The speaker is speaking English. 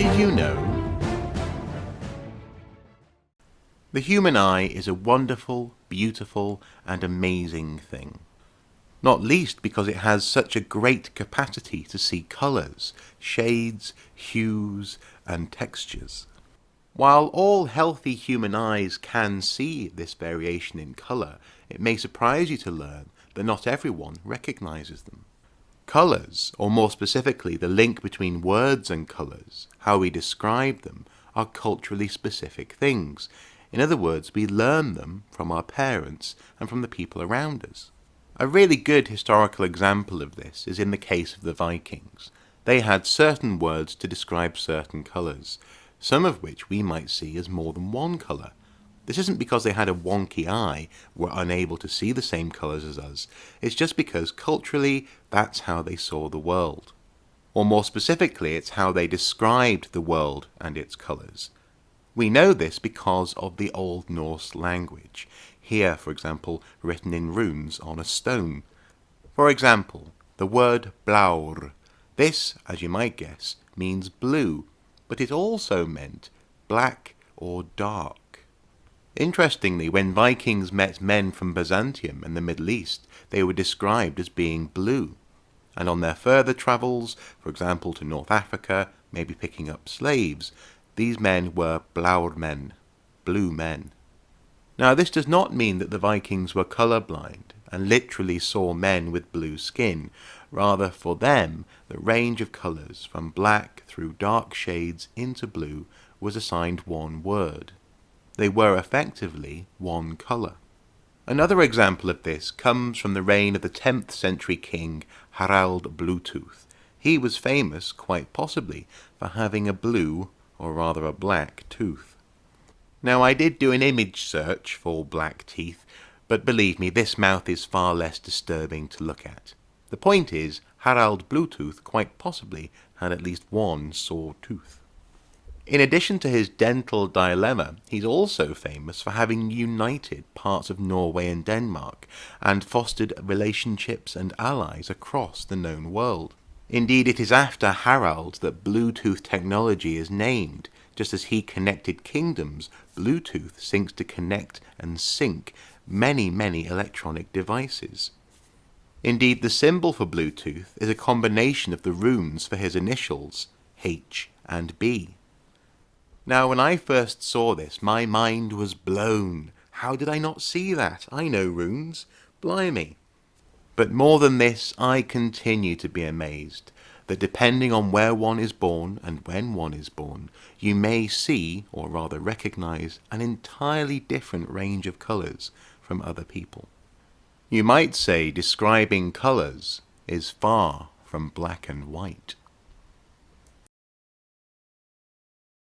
Did you know? The human eye is a wonderful, beautiful, and amazing thing. Not least because it has such a great capacity to see colours, shades, hues, and textures. While all healthy human eyes can see this variation in colour, it may surprise you to learn that not everyone recognises them. Colours, or more specifically the link between words and colours, how we describe them, are culturally specific things. In other words, we learn them from our parents and from the people around us. A really good historical example of this is in the case of the Vikings. They had certain words to describe certain colours, some of which we might see as more than one colour. This isn't because they had a wonky eye, were unable to see the same colours as us. It's just because culturally that's how they saw the world. Or more specifically, it's how they described the world and its colours. We know this because of the Old Norse language. Here, for example, written in runes on a stone. For example, the word blaur. This, as you might guess, means blue, but it also meant black or dark. Interestingly, when Vikings met men from Byzantium and the Middle East, they were described as being blue. And on their further travels, for example to North Africa, maybe picking up slaves, these men were blauwmen, blue men. Now this does not mean that the Vikings were colourblind and literally saw men with blue skin. Rather, for them, the range of colours from black through dark shades into blue was assigned one word. They were effectively one colour. Another example of this comes from the reign of the 10th century king Harald Bluetooth. He was famous, quite possibly, for having a blue, or rather a black, tooth. Now I did do an image search for black teeth, but believe me, this mouth is far less disturbing to look at. The point is, Harald Bluetooth quite possibly had at least one saw tooth. In addition to his dental dilemma, he's also famous for having united parts of Norway and Denmark, and fostered relationships and allies across the known world. Indeed, it is after Harald that Bluetooth technology is named. Just as he connected kingdoms, Bluetooth seeks to connect and sync many, many electronic devices. Indeed, the symbol for Bluetooth is a combination of the runes for his initials, H and B. Now, when I first saw this, my mind was blown. How did I not see that? I know runes. Blimey. But more than this, I continue to be amazed that depending on where one is born and when one is born, you may see, or rather recognize, an entirely different range of colours from other people. You might say describing colours is far from black and white.